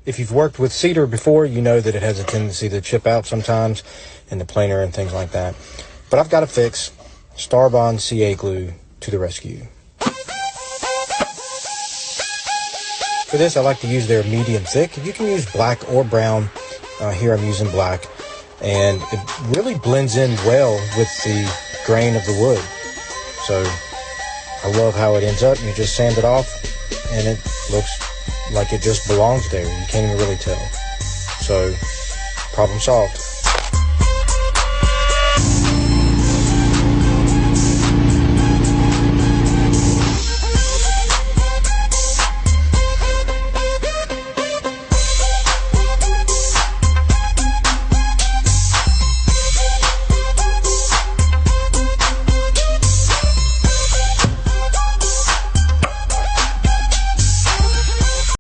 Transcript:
If you've worked with cedar before, you know that it has a tendency to chip out sometimes in the planer and things like that. But I've got a fix. Starbond CA glue to the rescue. For this, I like to use their medium thick. You can use black or brown. Here I'm using black. And it really blends in well with the grain of the wood. So I love how it ends up. You just sand it off and it looks like it just belongs there. You can't even really tell. So problem solved.